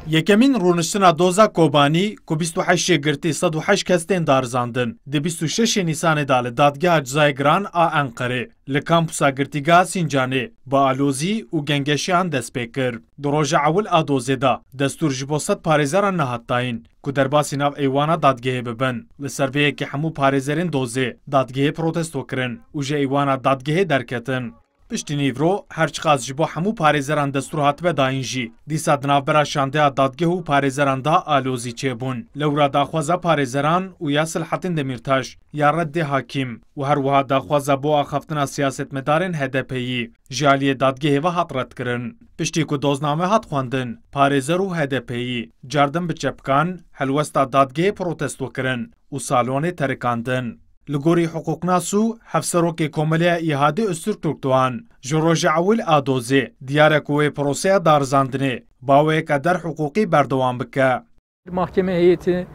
یەکەمین ڕوونشتنا دۆزا کۆبانی کو 28 گرتی 108 کەس تێن دارزاندن di 26 Nîsanê li dadgeha cizayê giran a Enqerê li kampusa girtîgeha Sincanê bi alozî û gengeşiyan dest pê kir. Di roja ewil a dozê da destûr ji bo sed parêzeran nehatdayîn ku derbasî nav êwana dadgehê bibin. Li ser vê yekê hemû parêzerên dozê dadgehê protesto kirin û ji êwana dadgehê derketin. Piştî nîvro herçiqas ji bo hemû parêzeran destûr hatibe dayîn jî dîsa di navbera şandeya dadgeh û parêzeran da alozî çêbûn. Lewra daxwaza parêzeran û ya Silhettin Demirtaş ya Reddê Hakîm û her wiha daxwaza bo axaftina siyasetmedarên HDP'yî ji aliyê dadgehê ve hat redkirin. Piştî ku dozname hat xwendin, parêzer û HDP'yî cardin bi çepkan helwesta dadgehê protesto kirin û salonê terikandin. Li gorî hiqûqnas û hevserokê Komeleya İhadê Öztürk Türkdoğan ji roja ewil a dozê diyar ku wê proseya darzandinê bawêyeka derhiqûqî berdewam bike. Mahkeme heyeti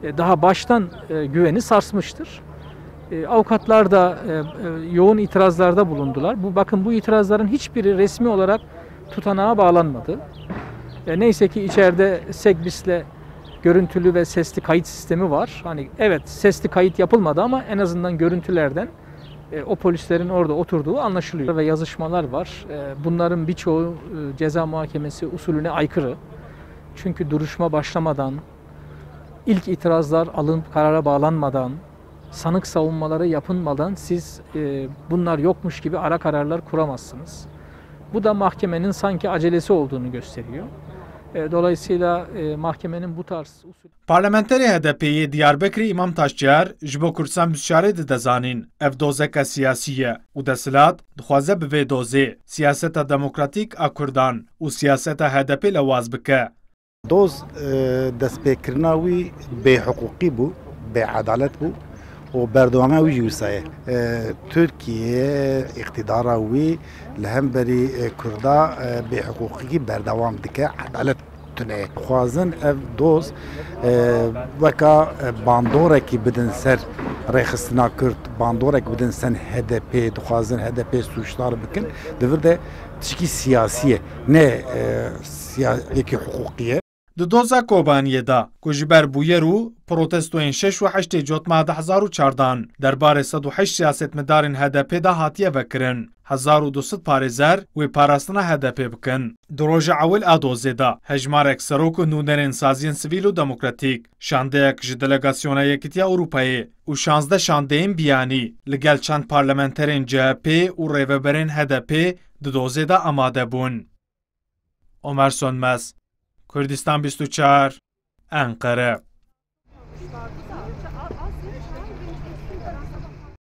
daha baştan güveni sarsmıştır. Avukatlar da yoğun itirazlarda bulundular. Bakın bu itirazların hiçbiri resmi olarak tutanağa bağlanmadı. Neyse ki içeride Segbis'le görüntülü ve sesli kayıt sistemi var. Hani evet sesli kayıt yapılmadı ama en azından görüntülerden o polislerin orada oturduğu anlaşılıyor ve yazışmalar var. Bunların birçoğu ceza muhakemesi usulüne aykırı. Çünkü duruşma başlamadan, ilk itirazlar alınıp karara bağlanmadan, sanık savunmaları yapılmadan siz bunlar yokmuş gibi ara kararlar kuramazsınız. Bu da mahkemenin sanki acelesi olduğunu gösteriyor. Dolayısıyla mahkemenin bu tarz usul... Parlamenterê HDP'yê Diyarbekirê İmam Taşçıyer ji bo Kurdistan biçare didezanîn ev dozeka siyasî ye û desilat dixwaze bi vê dozê siyaseta demokratîk a Kurdan û siyaseta HDP lewaz bike. Doz destpêkirina wî bêhiqûqî bû, bêedalet bû û berdewama wî jî wisa ye. Tirkiye iqtidara wî li hemberî Kurda bêhiqûqî berdewam dike, edalet tune. Xwazin ev doz weka bandorekî bidin ser rêxistina Kurd, bandorek bidin ser HDP, dixwazin HDP suçlar bikin. Di vir de tişkî siyasî ye, ne yekî hiqûqî ye. Di doza Kobaniyê da ku ji ber bûyer û protestoyên 6 û 8 cotmeha 2014 derbarê 108 siyasetmedarên HDP da hatiye vekirin. 1200 parêzer wê parastina HDP bikin. Di roja ewil a dozê da hejmarek serok û nûnerên saziyên sivîl û demokratîk, şandeyek ji delegasyona Yekîtiya Ewropayê û 16 şandeyên biyanî li gel çend parlamenterên CHP û rêveberên HDP di dozê da amade bûn. Ömer Sönmez, Kurdistan 24, Ankara.